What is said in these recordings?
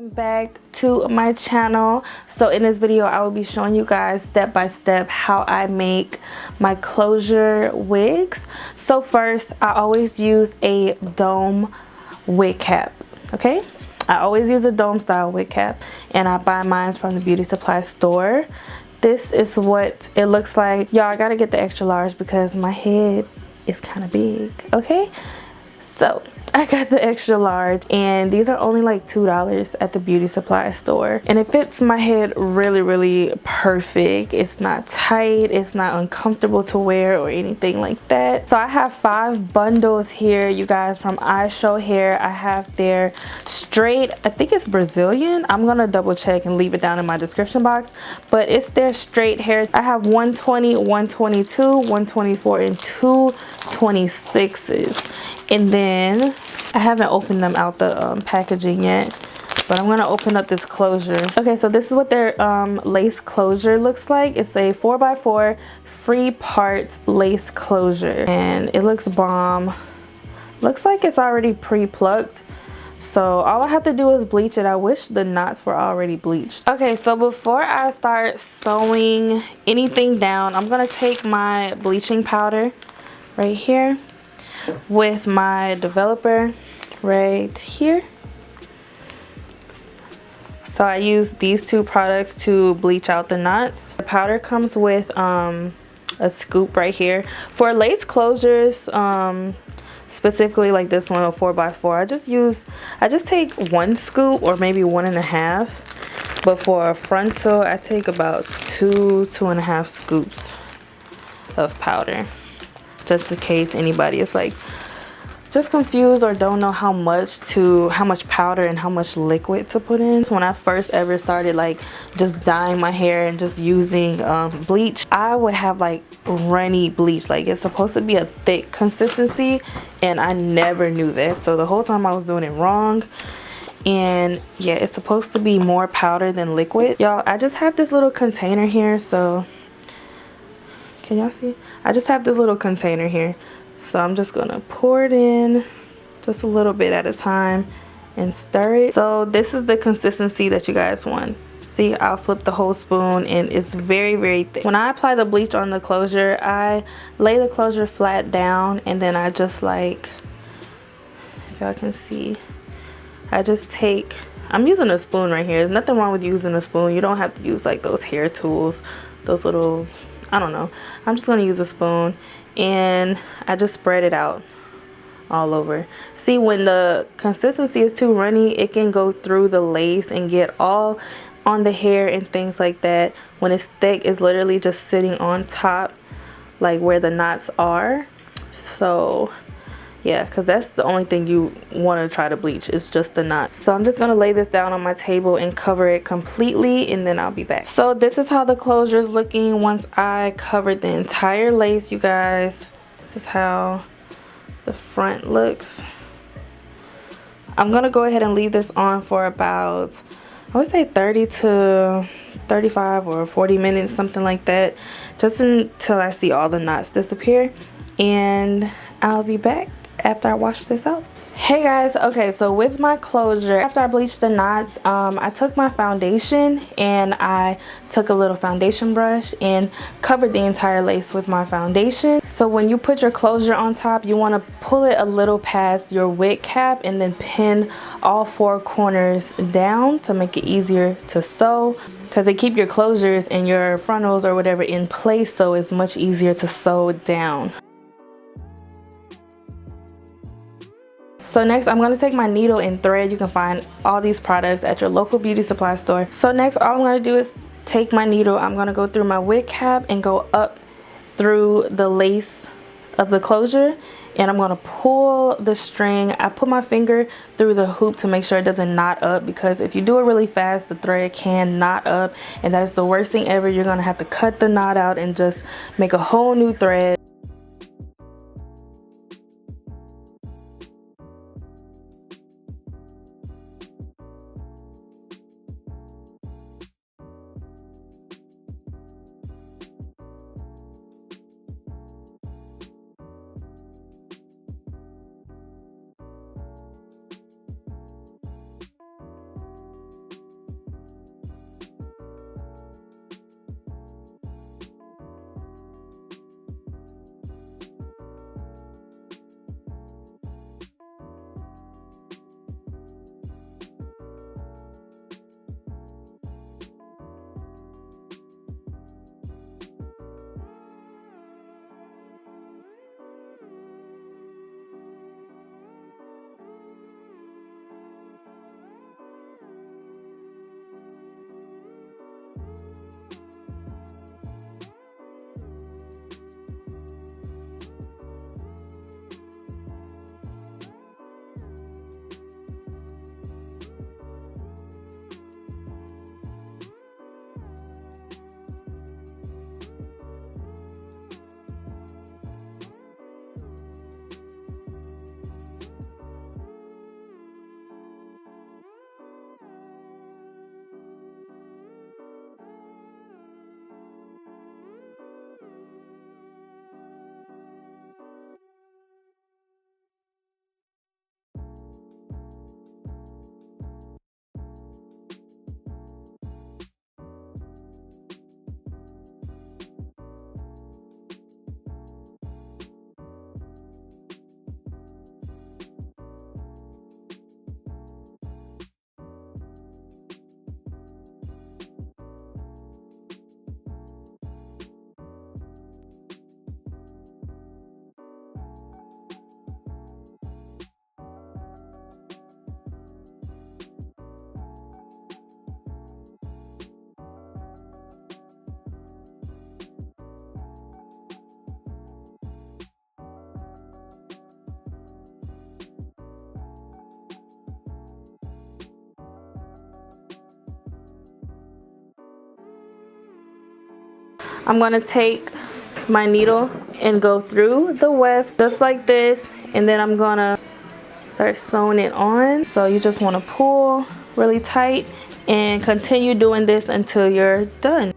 Welcome back to my channel. So in this video I will be showing you guys step by step how I make my closure wigs. So first, I always use a dome wig cap. Okay, I always use a dome style wig cap, and I buy mine from the beauty supply store. This is what it looks like. Y'all, I gotta get the extra large because my head is kind of big. Okay, so I got the extra large, and these are only like $2 at the beauty supply store, and it fits my head really perfect. It's not tight, it's not uncomfortable to wear or anything like that. So I have 5 bundles here, you guys, from Ishow hair. I have their straight, I think it's Brazilian, I'm gonna double check and leave it down in my description box, but it's their straight hair. I have 120, 122, 124, and 226s. And then I haven't opened them out the packaging yet, but I'm gonna open up this closure. Okay, so this is what their lace closure looks like. It's a 4x4 free part lace closure, and it looks bomb. Looks like it's already pre-plucked, so all I have to do is bleach it. I wish the knots were already bleached. Okay, so before I start sewing anything down, I'm gonna take my bleaching powder right here with my developer right here. So I use these 2 products to bleach out the knots. The powder comes with a scoop right here. For lace closures, specifically like this one, a 4x4, I just take 1 scoop or maybe 1.5. But for a frontal, I take about 2.5 scoops of powder, just in case anybody is like just confused or don't know how much powder and how much liquid to put in. So when I first ever started like just dyeing my hair and just using bleach, I would have like runny bleach. Like, it's supposed to be a thick consistency, and I never knew that. So the whole time I was doing it wrong. And yeah, it's supposed to be more powder than liquid. Y'all, I just have this little container here, so can y'all see? I just have this little container here. So I'm just gonna pour it in just a little bit at a time and stir it. So this is the consistency that you guys want. See, I'll flip the whole spoon, and it's very thick. When I apply the bleach on the closure, I lay the closure flat down, and then I just, like, if y'all can see, I just take, I'm using a spoon right here. There's nothing wrong with using a spoon. You don't have to use like those hair tools, those little, I don't know. I'm just gonna use a spoon, and I just spread it out all over. See, when the consistency is too runny, it can go through the lace and get all on the hair and things like that. When it's thick, it's literally just sitting on top, like where the knots are. So yeah, because that's the only thing you want to try to bleach, is just the knot. So I'm just going to lay this down on my table and cover it completely, and then I'll be back. So this is how the closure is looking once I covered the entire lace, you guys. This is how the front looks. I'm going to go ahead and leave this on for about, I would say 30 to 35 or 40 minutes, something like that, just until I see all the knots disappear, and I'll be back after I wash this out. Hey guys, okay, so with my closure, after I bleached the knots, I took my foundation and I took a little foundation brush and covered the entire lace with my foundation. So when you put your closure on top, you want to pull it a little past your wig cap and then pin all 4 corners down to make it easier to sew, because they keep your closures and your frontals or whatever in place, so it's much easier to sew down. So next, I'm going to take my needle and thread. You can find all these products at your local beauty supply store. So next, all I'm going to do is take my needle. I'm going to go through my wig cap and go up through the lace of the closure, and I'm going to pull the string. I put my finger through the hoop to make sure it doesn't knot up, because if you do it really fast, the thread can knot up, and that is the worst thing ever. You're going to have to cut the knot out and just make a whole new thread. I'm gonna take my needle and go through the weft just like this, and then I'm gonna start sewing it on. So you just want to pull really tight and continue doing this until you're done.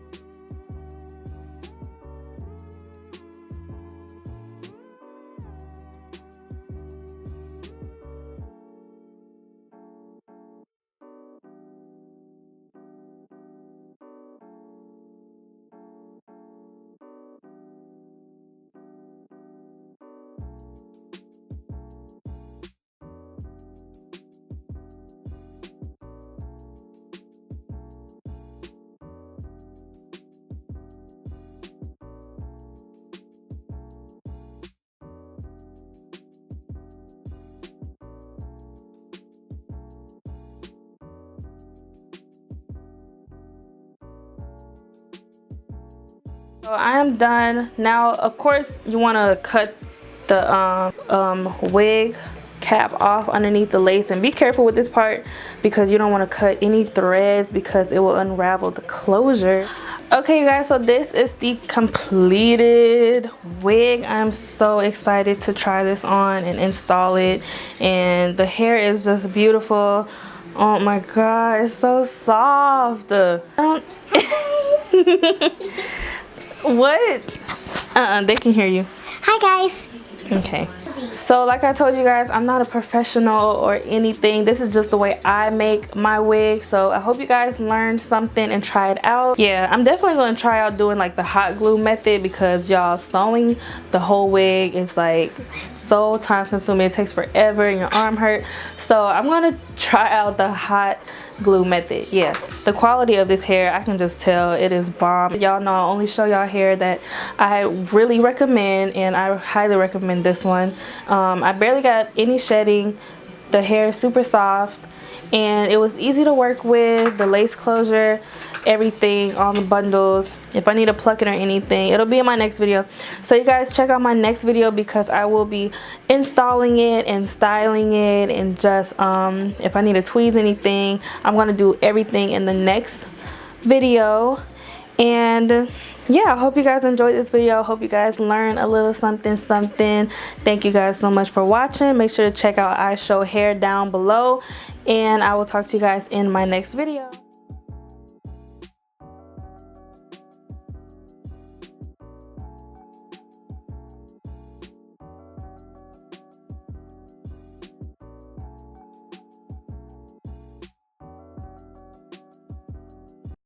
So I am done. Now, of course, you want to cut the wig cap off underneath the lace, and be careful with this part because you don't want to cut any threads because it will unravel the closure. Okay, you guys, so this is the completed wig. I'm so excited to try this on and install it, and the hair is just beautiful. Oh my god, it's so soft. What? They can hear you. Hi guys. Okay. So like I told you guys, I'm not a professional or anything. This is just the way I make my wig. So I hope you guys learned something and try it out. Yeah, I'm definitely going to try out doing like the hot glue method because y'all, sewing the whole wig is like so time consuming. It takes forever and your arm hurt. So I'm going to try out the hot glue method. Yeah, the quality of this hair, I can just tell it is bomb. Y'all know I only show y'all hair that I really recommend, and I highly recommend this one. I barely got any shedding. The hair is super soft and it was easy to work with. The lace closure, everything on the bundles. If I need to pluck it or anything, it'll be in my next video. So you guys check out my next video because I will be installing it and styling it, and just if I need to tweeze anything, I'm gonna do everything in the next video. And yeah, I hope you guys enjoyed this video. I hope you guys learned a little something. Thank you guys so much for watching. Make sure to check out Ishow hair down below, and I will talk to you guys in my next video.